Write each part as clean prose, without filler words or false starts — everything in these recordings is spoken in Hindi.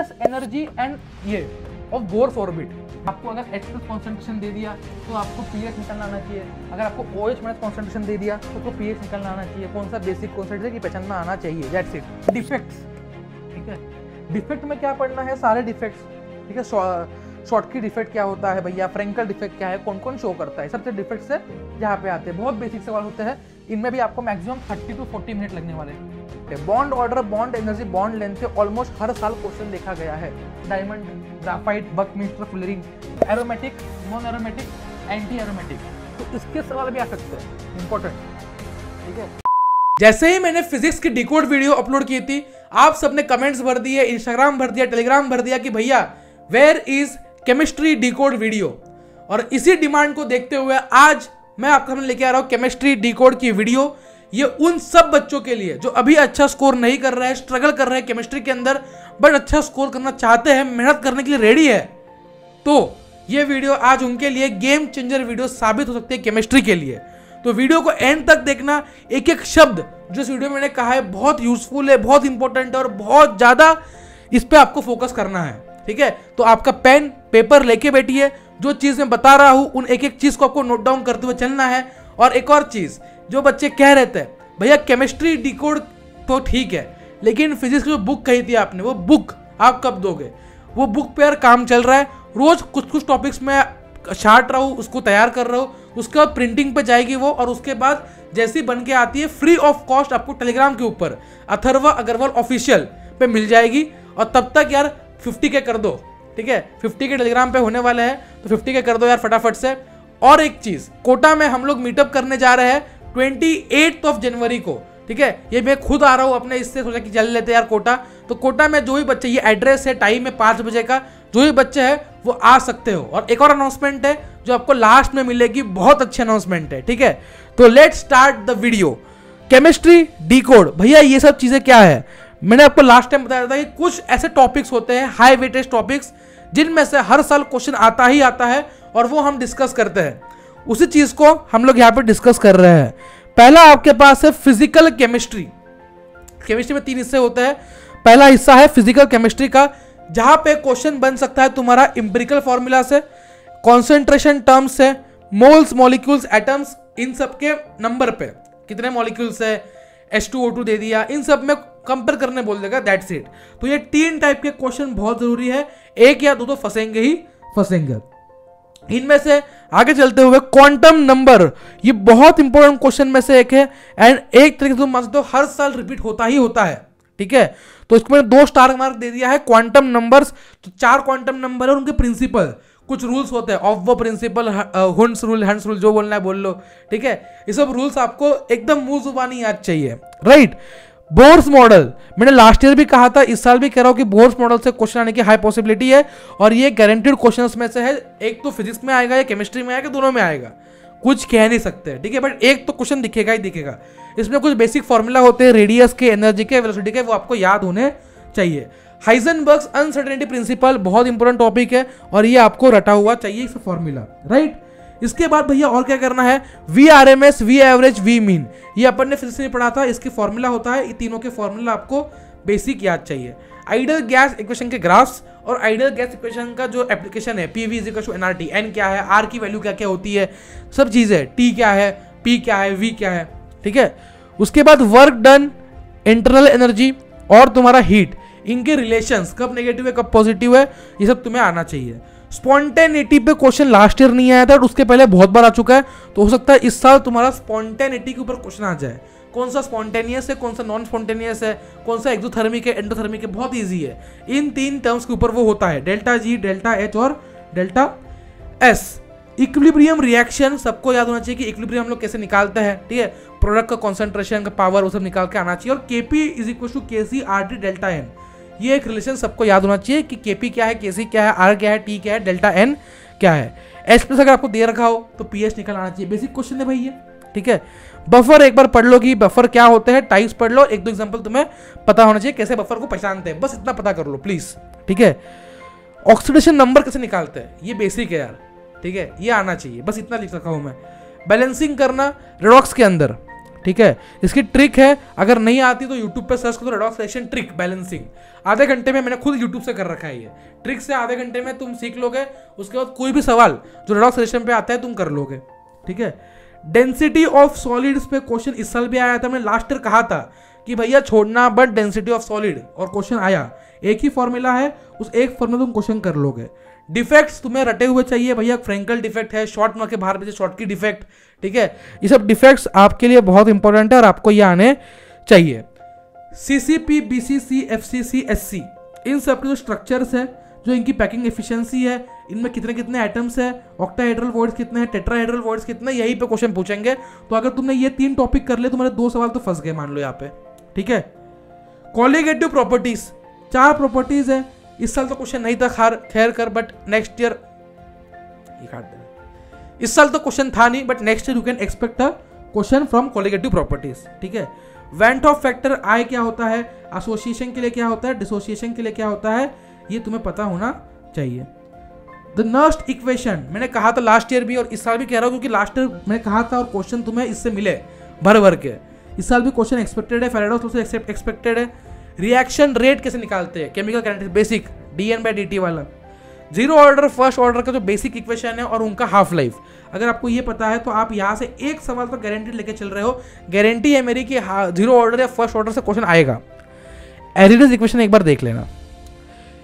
एक्सेस एनर्जी एंड ये ऑफ बोर्स ऑर्बिट। आपको अगर एक्सेस कॉन्सेंट्रेशन दे दिया तो आपको पीएच निकलना आना चाहिए, अगर आपको OH माइनस कॉन्सेंट्रेशन दे दिया तो पीएच निकलना आना चाहिए। कौन सा बेसिक कॉन्सेंट्रेशन की पहचान में आना चाहिए, दैट्स इट। डिफेक्ट्स, ठीक है, डिफेक्ट में क्या पढ़ना है, सारे डिफेक्ट्स, ठीक है। शॉर्ट की डिफेक्ट क्या होता है भैया, फ्रेंकल डिफेक्ट क्या है, कौन कौन शो करता है, सबसे डिफेक्ट से यहाँ पे आते हैं। बहुत बेसिक सवाल होते हैं, इनमें भी आपको मैक्सिमम 30 to 40 मिनट लगने वाले हैं। Bond order, bond energy, bond length से ऑलमोस्ट हर साल क्वेश्चन देखा गया है। Diamond, graphite, buckminster, fullerene, aromatic, non aromatic, anti aromatic, तो इसके सवाल भी आ सकते हैं, इंपॉर्टेंट, ठीक है। जैसे ही मैंने फिजिक्स की डिकोड वीडियो अपलोड की थी, आप सबने कमेंट्स भर दिए, इंस्टाग्राम भर दिया, टेलीग्राम भर दिया कि भैया where is chemistry decode video. और इसी डिमांड को देखते हुए आज मैं आपके सामने लेके आ रहा हूं केमिस्ट्री डिकोड की वीडियो। ये उन सब बच्चों के लिए जो अभी अच्छा स्कोर नहीं कर रहे हैं, स्ट्रगल कर रहे हैं केमिस्ट्री के अंदर, बट अच्छा स्कोर करना चाहते हैं, मेहनत करने के लिए रेडी है, तो ये वीडियो आज उनके लिए गेम चेंजर वीडियो साबित हो सकती है केमिस्ट्री के लिए। तो वीडियो को एंड तक देखना, एक एक शब्द जो इस वीडियो में मैंने कहा है बहुत यूजफुल है, बहुत इंपॉर्टेंट है और बहुत ज्यादा इस पे आपको फोकस करना है, ठीक है। तो आपका पेन पेपर लेके बैठिए, जो चीज मैं बता रहा हूं उन एक एक चीज को आपको नोट डाउन करते हुए चलना है। और एक और चीज, जो बच्चे कह रहे थे भैया केमिस्ट्री डिकोड तो ठीक है, लेकिन फिजिक्स की जो बुक कही थी आपने, वो बुक आप कब दोगे? वो बुक पे यार काम चल रहा है, रोज कुछ कुछ टॉपिक्स में छाट रहा हूँ, उसको तैयार कर रहा हूँ, उसके बाद प्रिंटिंग पे जाएगी वो, और उसके बाद जैसी बन के आती है फ्री ऑफ कॉस्ट आपको टेलीग्राम के ऊपर अथर्वा अग्रवाल ऑफिशियल पे मिल जाएगी। और तब तक यार 50K कर दो, ठीक है, 50K टेलीग्राम पे होने वाले हैं, तो 50K कर दो यार फटाफट से। और एक चीज, कोटा में हम लोग मीटअप करने जा रहे हैं 28 जनवरी को, ठीक है। ये मैं खुद आ रहा हूँ अपने, इससे सोचा कि चल लेते यार कोटा। तो कोटा में जो भी बच्चे, ये एड्रेस है, टाइम है 5 बजे का, जो भी बच्चे हैं वो आ सकते हो। और एक और अनाउंसमेंट है जो आपको लास्ट में मिलेगी, बहुत अच्छी अनाउंसमेंट है, ठीक है। तो let's start the video. Chemistry decode, भैया ये सब चीजें क्या है? मैंने आपको लास्ट टाइम बताया था कि कुछ ऐसे टॉपिक्स होते हैं, हाई वेटेज टॉपिक्स, जिनमें से हर साल क्वेश्चन आता ही आता है और वो हम डिस्कस करते हैं। उसी चीज को हम लोग यहाँ पे डिस्कस कर रहे हैं। पहला आपके पास है फिजिकल केमिस्ट्री। केमिस्ट्री में 3 हिस्से होते हैं। पहला हिस्सा है फिजिकल केमिस्ट्री का, जहां पे क्वेश्चन बन सकता है तुम्हारा इंपेरिकल फॉर्मूला से, कॉन्सेंट्रेशन टर्म्स से, मोल्स, मॉलिक्यूल्स, एटम्स, इन सब के नंबर पे कितने मॉलिक्यूल्स है, H2O2 दे दिया, इन सब में कंपेयर करने बोल देगा, दैट्स इट। तो ये 3 टाइप के क्वेश्चन बहुत जरूरी है, एक या दो तो फंसेंगे ही फंसेंगे। इनमें से आगे चलते हुए क्वांटम नंबर, ये बहुत इंपॉर्टेंट क्वेश्चन में से एक है, एंड एक तरीके से तुम मान सकते हो हर साल रिपीट होता ही होता है, ठीक है। तो इसको मैंने 2 स्टार मार्क दे दिया है। क्वांटम नंबर्स, तो 4 क्वांटम नंबर है, उनके प्रिंसिपल, कुछ रूल्स होते हैं, ऑफ वो प्रिंसिपल, हंस रूल, जो बोलना है बोल लो, ठीक है। ये सब रूल्स आपको एकदम मुंह जुबानी याद चाहिए, राइट। बोर्स मॉडल, मैंने लास्ट ईयर भी कहा था, इस साल भी कह रहा हूं कि बोर्स मॉडल से क्वेश्चन आने की हाई पॉसिबिलिटी है, और ये गारंटीड क्वेश्चंस में से है। एक तो फिजिक्स में आएगा या केमिस्ट्री में आएगा, दोनों में आएगा, कुछ कह नहीं सकते, ठीक है, बट एक तो क्वेश्चन दिखेगा ही दिखेगा। इसमें कुछ बेसिक फॉर्मूला होते हैं रेडियस के, एनर्जी के, वेलोसिटी के, वो आपको याद होने चाहिए। हाइजेनबर्ग्स अनसर्टेनिटी प्रिंसिपल बहुत इंपॉर्टेंट टॉपिक है, और ये आपको रटा हुआ चाहिए इसका फॉर्मूला, राइट। इसके बाद भैया और क्या करना है, VRMS, V average, V mean, ये अपन ने फिजिक्स में पढ़ा था, इसके फॉर्मूला होता है, ये तीनों के फॉर्मूला आपको बेसिक याद चाहिए। आइडियल गैस इक्वेशन के ग्राफ्स और आइडियल गैस इक्वेशन का जो एप्लीकेशन है, PV = nRT, n क्या है, R की वैल्यू क्या क्या होती है, सब चीजें, T क्या है, P क्या है, V क्या है, ठीक है। उसके बाद वर्क डन, इंटरनल एनर्जी और तुम्हारा हीट, इनके रिलेशंस, कब नेगेटिव है कब पॉजिटिव है, ये सब तुम्हें आना चाहिए। स्पॉन्टेनिटी पे क्वेश्चन लास्ट ईयर नहीं आया था, और उसके पहले बहुत बार आ चुका है, तो हो सकता है इस साल तुम्हारा स्पॉन्टेनिटी के ऊपर क्वेश्चन आ जाए। कौन सा स्पॉन्टेनियस है, कौन सा नॉन स्पॉन्टेनियस है, कौन सा एक्सोथर्मिक है, एंडोथर्मिक है, बहुत इजी है। इन 3 टर्म्स के ऊपर वो होता है, डेल्टा G, डेल्टा H और डेल्टा S। इक्विलिब्रियम रिएक्शन सबको याद होना चाहिए कि इक्विलिब्रियम हम लोग कैसे निकालते हैं, ठीक है। प्रोडक्ट का कॉन्सेंट्रेशन का पावर, वो सब निकाल के आना चाहिए। और KP = KC RT delta N, ये एक रिलेशन सबको याद होना चाहिए कि KP क्या है, KC क्या है, R क्या है, T क्या है, डेल्टा N क्या है। H+ अगर आपको दे रखा हो तो pH निकल आना चाहिए, बेसिक क्वेश्चन है भाई ये, ठीक है। बफर एक बार पढ़ लो कि बफर क्या होते हैं, टाइप्स पढ़ लो, 1-2 एग्जांपल तुम्हें पता होना चाहिए कैसे बफर को पहचानते हैं, बस इतना पता कर लो प्लीज, ठीक है। ऑक्सीडेशन नंबर कैसे निकालते हैं, ये बेसिक है यार, ठीक है, ये आना चाहिए, बस इतना लिख रखा हूं मैं। बैलेंसिंग करना रेडॉक्स के अंदर, ठीक है। इसकी ट्रिक है, अगर नहीं आती तो यूट्यूब पे सर्च करो रेडॉक्स रिएक्शन ट्रिक बैलेंसिंग। आधे घंटे में, मैंने खुद यूट्यूब से कर रखा है ये ट्रिक से, आधे घंटे में तुम सीख लोगे। उसके बाद कोई भी सवाल जो रेडॉक्स रिएक्शन पे आता है तुम कर लोगे, ठीक है। डेंसिटी ऑफ सॉलिड्स पे क्वेश्चन इस साल भी आया था। मैंने लास्ट ईयर कहा था कि भैया छोड़ना बट डेंसिटी ऑफ सॉलिड, और क्वेश्चन आया। एक ही फॉर्मूला है, उस एक फॉर्मूला तुम क्वेश्चन कर लोगे। डिफेक्ट्स तुम्हें रटे हुए चाहिए भैया, फ्रेंकल डिफेक्ट है, शॉर्ट मार्क के बाहर भेजे शॉर्ट की डिफेक्ट, ठीक है। ये सब डिफेक्ट्स आपके लिए बहुत इंपॉर्टेंट है और आपको ये आने चाहिए। सीसीपी, बीसीसी, एफसीसी, एससी, इन सब के जो स्ट्रक्चर्स है, जो इनकी पैकिंग एफिशिएंसी है, इनमें कितने कितने एटम्स है, ऑक्टाहेड्रल वॉइड्स कितने हैं, टेट्राहेड्रल वॉइड्स कितने, यही पे क्वेश्चन पूछेंगे। तो अगर तुमने ये 3 टॉपिक कर ले, तुम्हारे 2 सवाल तो फंस गए मान लो यहाँ पे, ठीक है। कॉलिगेटिव प्रॉपर्टीज, 4 प्रॉपर्टीज है। इस साल तो क्वेश्चन नहीं था खैर कर, बट नेक्स्ट ईयर ये काट देना। इस साल तो क्वेश्चन था नहीं, but next year you can expect a question from colligative properties, ठीक है। वेंट ऑफ फैक्टर आई क्या होता है, एसोसिएशन के लिए क्या होता है, डिसोसिएशन के लिए क्या होता है, ये तुम्हें पता होना चाहिए। द नर्स्ट इक्वेशन, मैंने कहा था लास्ट ईयर भी और इस साल भी कह रहा हूं, क्योंकि लास्ट ईयर मैंने कहा था और क्वेश्चन तुम्हें इससे मिले भर भर के। इस साल भी क्वेश्चन एक्सपेक्टेड है, फैराडे लॉ से एक्सपेक्टेड है। रिएक्शन रेट कैसे निकालते हैं, केमिकल काइनेटिक्स बेसिक, dN/dt वाला। जीरो ऑर्डर फर्स्ट ऑर्डर का जो बेसिक इक्वेशन है और उनका हाफ लाइफ, अगर आपको ये पता है तो आप यहाँ से एक सवाल तो गारंटी लेके चल रहे हो। गारंटी है मेरी कि जीरो ऑर्डर या फर्स्ट ऑर्डर से क्वेश्चन आएगा। एरिडस इक्वेशन एक बार देख लेना।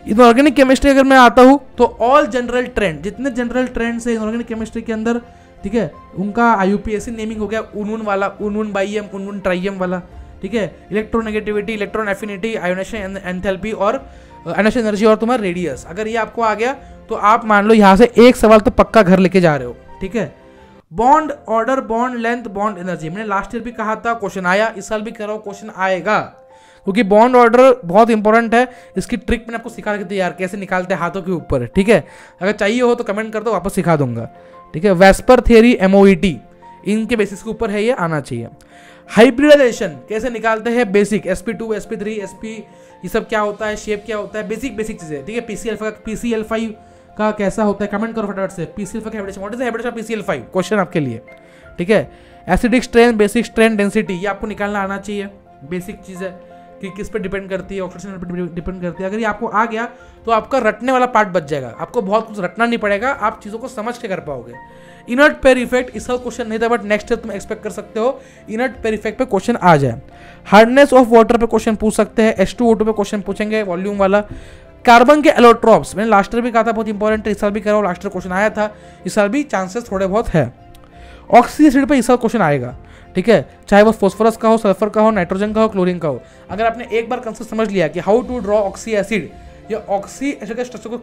इनऑर्गेनिक केमिस्ट्री अगर मैं आता हूँ तो ऑल जनरल ट्रेंड, जितने जनरल ट्रेंड्स है इनऑर्गेनिक केमिस्ट्री के अंदर, ठीक है, उनका IUPAC नेमिंग हो गया। उनून वाला, उनून बाइयम, उनून ट्राइयम वाला, ठीक है। Electronegativity, electron affinity, ionisation enthalpy और आयोनेशन एनर्जी और तुम्हारा रेडियस, अगर ये आपको आ गया तो आप मान लो यहाँ से एक सवाल तो पक्का घर लेके जा रहे हो, ठीक है। Bond order, bond length, bond energy, मैंने लास्ट ईयर भी कहा था क्वेश्चन आया, इस साल भी कह रहा हूँ क्वेश्चन आएगा, क्योंकि बॉन्ड ऑर्डर बहुत इंपॉर्टेंट है। इसकी ट्रिक मैंने आपको सिखा रखी थी यार, कैसे निकालते हैं हाथों के ऊपर, ठीक है। अगर चाहिए हो तो कमेंट कर दो, वापस सिखा दूंगा, ठीक है। वेस्पर थियरी, MOET, इनके बेसिस के ऊपर है, ये आना चाहिए। हाइब्रिडाइजेशन कैसे निकालते हैं, बेसिक, sp2, sp3, sp, ये सब क्या होता है, शेप क्या होता है, बेसिक चीजें, ठीक है। PCl5 का कैसा होता है, कमेंट करो फटाफट से। PCl5 का hybridisation, what is the hybridisation of PCl5, question आपके लिए, ठीक है। Acidic strength, basic strength, density, ये आपको निकालना आना चाहिए, बेसिक चीज है कि किस पे डिपेंड करती है, ऑक्सीडेशन पे डिपेंड करती है। अगर ये आपको आ गया तो आपका रटने वाला पार्ट बच जाएगा, आपको बहुत कुछ रटना नहीं पड़ेगा, आप चीज़ों को समझ के कर पाओगे। इनर्ट पेयर इफेक्ट, इस साल क्वेश्चन नहीं था, बट नेक्स्ट ईयर तुम एक्सपेक्ट कर सकते हो इनर्ट पेयर इफेक्ट पे क्वेश्चन आ जाए। हार्डनेस ऑफ वाटर पे क्वेश्चन पूछ सकते हैं, H2O2 पे क्वेश्चन पूछेंगे, वॉल्यूम वाला। कार्बन के एलोट्रॉप्स, मैंने लास्ट ईयर भी कहा था बहुत इंपॉर्टेंट है, इस साल भी कह रहा हूँ, लास्ट ईयर क्वेश्चन आया था, इस साल भी चांसेस थोड़े बहुत है। ऑक्सी एसिड पे इस साल क्वेश्चन आएगा, ठीक है, चाहे वो फॉस्फोरस का हो, सल्फर का हो, नाइट्रोजन का हो, क्लोरीन का हो। अगर आपने एक बार कंसेप्ट समझ लिया कि how to draw oxy acid, या ऑक्सी एसिड के स्ट्रक्चर को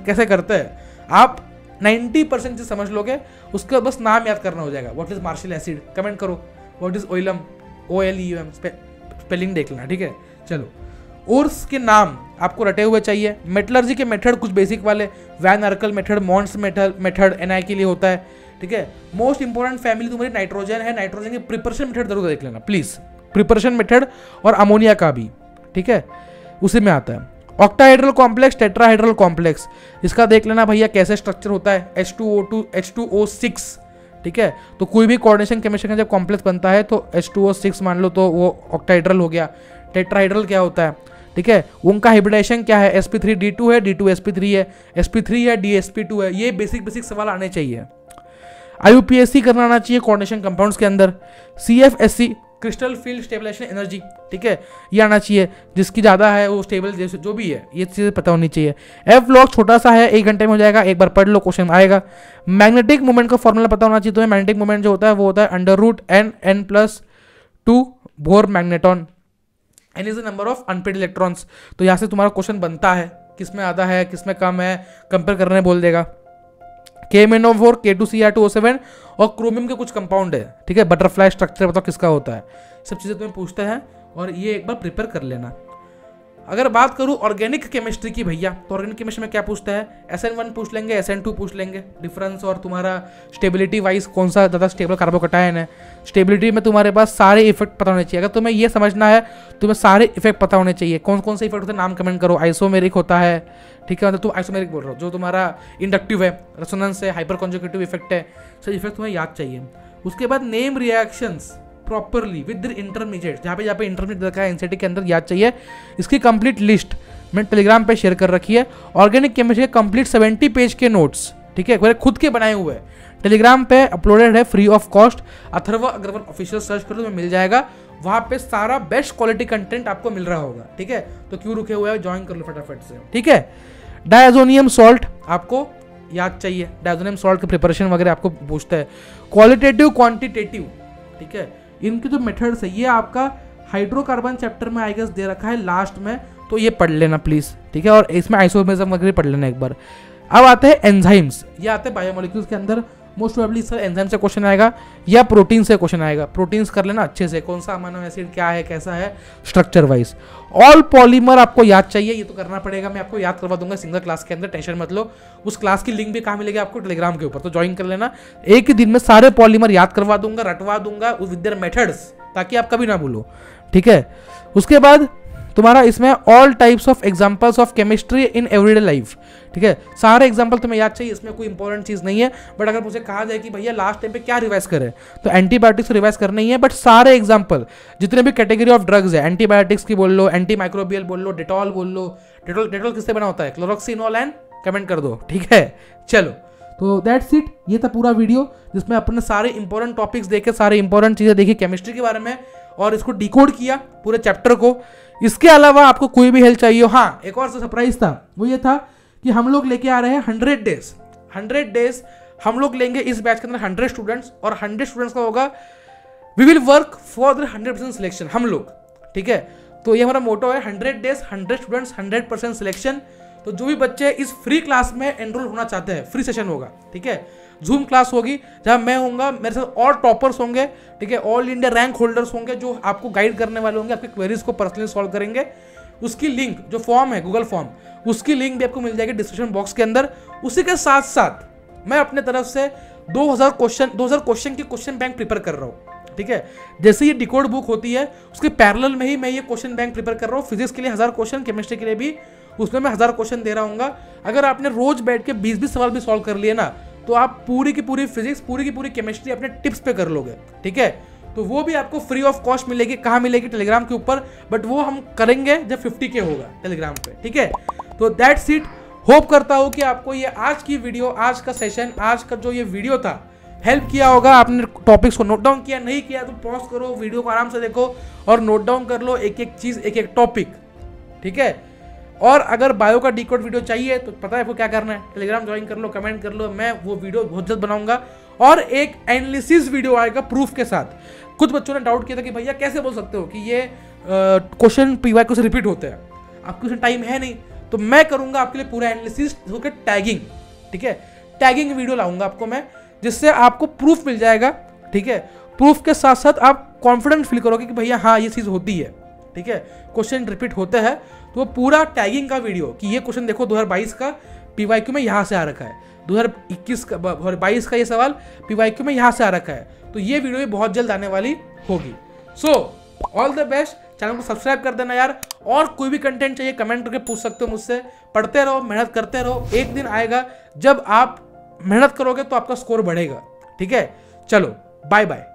कैसे करते हैं, आप 90% से समझ लोगे। उसके बाद बस नाम याद करना हो जाएगा। What is Marshall acid, comment करो। What is oleum, OLEUM, spelling देख लेना, ठीक है। चलो, ओर्स के नाम आपको रटे हुए चाहिए। मेटलर्जी के मेथड कुछ बेसिक वाले, van Arkel method, Mond's method NI के लिए होता है, ठीक है। मोस्ट इंपोर्टेंट फैमिली तुम्हारी नाइट्रोजन है, नाइट्रोजन की प्रिपरेशन मेथड जरूर देख लेना प्लीज, प्रिपरेशन मेथड, और अमोनिया का भी, ठीक है, उसी में आता है। ऑक्टाहेड्रल कॉम्प्लेक्स, टेट्राहेड्रल कॉम्प्लेक्स, इसका देख लेना भैया कैसे स्ट्रक्चर होता है, H2O2, H2O6, ठीक है। तो कोई भी कोऑर्डिनेशन केमिस्ट्री का जब कॉम्प्लेक्स बनता है तो H2O6 मान लो तो वो ऑक्टाहेड्रल हो गया। टेट्राहेड्रल क्या होता है, ठीक है, उनका हाइब्रिडाइजेशन क्या है, sp3d2 है, d2sp3 है, sp3 है, dsp2 है। ये बेसिक सवाल आने चाहिए। IUPAC करना आना चाहिए कोऑर्डिनेशन कंपाउंड्स के अंदर। CFSC, crystal field stabilisation energy, ठीक है, ये आना चाहिए, जिसकी ज़्यादा है वो स्टेबल, जैसे जो भी है ये चीज़ें पता होनी चाहिए। F-log छोटा सा है, 1 घंटे में हो जाएगा, एक बार पढ़ लो, क्वेश्चन आएगा। मैग्नेटिक मोमेंट का फॉर्मूला पता होना चाहिए तुम्हें। मैग्नेटिक मोमेंट जो होता है वो होता है √n+2 bore magneton, n is the number of unpaired electrons. तो यहाँ से तुम्हारा क्वेश्चन बनता है, किसमें आधा है किसमें कम है, कंपेयर करने बोल देगा। KMnO4, K2Cr2O7 और क्रोमियम के कुछ कंपाउंड है, ठीक है। बटरफ्लाई स्ट्रक्चर बताओ किसका होता है, सब चीज़ें तुम्हें पूछते हैं और ये एक बार प्रिपेयर कर लेना। अगर बात करूँ ऑर्गेनिक केमिस्ट्री की भैया, तो ऑर्गेनिक केमिस्ट्री में क्या पूछता है, SN1 पूछ लेंगे, SN2 पूछ लेंगे, डिफरेंस और तुम्हारा स्टेबिलिटी वाइज कौन सा ज़्यादा स्टेबल कार्बोकटायन है। स्टेबिलिटी में तुम्हारे पास सारे इफेक्ट पता होने चाहिए। अगर तुम्हें ये समझना है तुम्हें सारे इफेक्ट पता होने चाहिए। कौन कौन से इफेक्ट होते हैं नाम कमेंट करो। आइसोमेरिक होता है, ठीक है, मतलब तुम आइसोमेरिक बोल रहे हो, जो तुम्हारा इंडक्टिव है, रेजोनेंस है, हाइपर कॉन्जुगेटिव इफेक्ट है, सब इफेक्ट तुम्हें याद चाहिए। उसके बाद name reactions, properly with intermediate, जहाँ पे इंटरमीडिएट रखा है एनसीईआरटी के अंदर याद चाहिए, इसकी कंप्लीट लिस्ट मैं टेलीग्राम पे शेयर कर रखी है। ऑर्गेनिक केमिस्ट्री के कंप्लीट 70 पेज के नोट्स, ठीक है, मेरे खुद के बनाए हुए टेलीग्राम पे अपलोडेड है free of cost. Atharva Agrawal official search करो तो मिल जाएगा, वहाँ पे सारा बेस्ट क्वालिटी कंटेंट आपको मिल रहा होगा, ठीक है। तो क्यों रुके हुए हैं, ज्वाइन कर लो फटाफट से, ठीक है। डायजोनियम सॉल्ट आपको याद चाहिए, डायजोनियम सॉल्ट के प्रिपरेशन वगैरह आपको पूछता है। क्वालिटेटिव क्वांटिटेटिव, ठीक है, इनके जो मेथड्स है ये आपका हाइड्रोकार्बन चैप्टर में आई गेस दे रखा है लास्ट में, तो ये पढ़ लेना प्लीज, ठीक है। और इसमें आइसोमेरिज्म वगैरह पढ़ लेना एक बार। अब आते हैं एंजाइम्स, ये आते हैं बायोमोलिक्यूल्स के अंदर। मोस्ट प्रोबेबली सर एंजाइम से क्वेश्चन आएगा या प्रोटीन से क्वेश्चन आएगा। प्रोटीन्स कर लेना अच्छे से, कौन सा अमीनो एसिड क्या है, कैसा है स्ट्रक्चर वाइज। ऑल पॉलीमर आपको याद चाहिए, ये तो करना पड़ेगा, मैं आपको याद करवा दूंगा सिंगल क्लास के अंदर, टेंशन मत लो। उस क्लास की लिंक भी कहाँ मिलेगी आपको, टेलीग्राम के ऊपर, तो ज्वाइन कर लेना। एक ही दिन में सारे पॉलीमर याद करवा दूंगा, रटवा दूंगा विद देयर मेथड्स, ताकि आप कभी ना भूलो, ठीक है। उसके बाद तुम्हारा इसमें all types of examples of chemistry in everyday life, ठीक है। सारे एग्जांपल तुम्हें याद चाहिए, इसमें कोई इंपॉर्टेंट चीज नहीं है। बट अगर मुझे कहा जाए कि भैया लास्ट टाइम पे क्या रिवाइज करें, तो एंटीबायोटिक्स रिवाइज करना ही है, बट सारे एग्जांपल जितने भी कैटेगरी ऑफ ड्रग्स है, एंटीबायोटिक्स की बोल लो, एंटी माइक्रोबियल बोल लो, डेटॉल बोल लो। डेटॉल किससे बना होता है, क्लोरोक्सिनोल एंड, कमेंट कर दो, ठीक है। चलो तो दैट्स इट, ये था पूरा वीडियो जिसमें अपने सारे इंपॉर्टेंट टॉपिक्स देखे, सारे इंपॉर्टेंट चीजें देखी केमिस्ट्री के बारे में, और इसको डिकोड किया पूरे चैप्टर को। इसके अलावा आपको कोई भी हेल्प चाहिए हो, हाँ एक और सरप्राइज था, वो ये था कि हम लोग लेके आ रहे हैं 100 डेज हम लोग लेंगे इस बैच के अंदर 100 स्टूडेंट्स, और 100 स्टूडेंट्स का होगा we will work for the 100% selection, हम लोग, ठीक है। तो ये हमारा मोटो है, 100 डेज 100 स्टूडेंट्स 100% सिलेक्शन। तो जो भी बच्चे इस फ्री क्लास में एनरोल होना चाहते हैं, फ्री सेशन होगा, ठीक है, जूम क्लास होगी जहां मैं होऊंगा, मेरे साथ और टॉपर्स होंगे, ठीक है, ऑल इंडिया रैंक होल्डर्स होंगे जो आपको गाइड करने वाले होंगे, आपके क्वेरीज को पर्सनली सॉल्व करेंगे। उसकी लिंक जो फॉर्म है गूगल फॉर्म, उसकी लिंक भी आपको मिल जाएगी डिस्क्रिप्शन बॉक्स के अंदर। उसी के साथ साथ मैं अपने तरफ से 2000 क्वेश्चन की क्वेश्चन बैंक प्रिपेयर कर रहा हूँ, ठीक है। जैसे ये डिकोड बुक होती है उसके पैरेलल में ही मैं ये क्वेश्चन बैंक प्रिपेयर कर रहा हूँ। फिजिक्स के लिए 1000 क्वेश्चन, केमिस्ट्री के लिए भी उसमें मैं 1000 क्वेश्चन दे रहा हूँ। अगर आपने रोज बैठ के 20-20 सवाल भी सॉल्व कर लिए ना, तो आप पूरी की पूरी फिजिक्स, पूरी की पूरी केमिस्ट्री अपने टिप्स पे कर लोगे, ठीक है। तो वो भी आपको फ्री ऑफ कॉस्ट मिलेगी। कहाँ मिलेगी, टेलीग्राम के ऊपर, बट वो हम करेंगे जब 50K होगा टेलीग्राम पे, ठीक है। तो दैट्स इट, होप करता हूँ कि आपको ये आज की वीडियो, आज का सेशन, आज का जो ये वीडियो था हेल्प किया होगा। आपने टॉपिक्स को नोट डाउन किया, नहीं किया तो पॉज करो, वीडियो को आराम से देखो और नोट डाउन कर लो एक एक चीज, एक एक टॉपिक, ठीक है। और अगर बायो का डिकोड वीडियो चाहिए तो पता है आपको क्या करना है, टेलीग्राम ज्वाइन कर लो, कमेंट कर लो, मैं वो वीडियो बहुत जल्द बनाऊंगा। और एक एनालिसिस वीडियो आएगा प्रूफ के साथ। कुछ बच्चों ने डाउट किया था कि भैया कैसे बोल सकते हो कि ये क्वेश्चन पीवाईक्यू से रिपीट होते हैं, आपके पास टाइम है नहीं, तो मैं करूंगा आपके लिए पूरा एनालिसिस होकर टैगिंग, ठीक है। टैगिंग वीडियो लाऊंगा आपको मैं, जिससे आपको प्रूफ मिल जाएगा, ठीक है। प्रूफ के साथ साथ आप कॉन्फिडेंट फील करोगे कि भैया हाँ ये चीज़ होती है, ठीक है, क्वेश्चन रिपीट होते हैं। तो पूरा टैगिंग का वीडियो कि ये क्वेश्चन देखो 2022 का पीवाईक्यू में यहाँ से आ रखा है, 2021 का 2022 का ये सवाल पीवाईक्यू में यहाँ से आ रखा है, तो ये वीडियो भी बहुत जल्द आने वाली होगी। So all the best, channel को सब्सक्राइब कर देना यार। और कोई भी कंटेंट चाहिए कमेंट करके पूछ सकते हो मुझसे। पढ़ते रहो, मेहनत करते रहो, एक दिन आएगा जब आप मेहनत करोगे तो आपका स्कोर बढ़ेगा, ठीक है। चलो बाय बाय।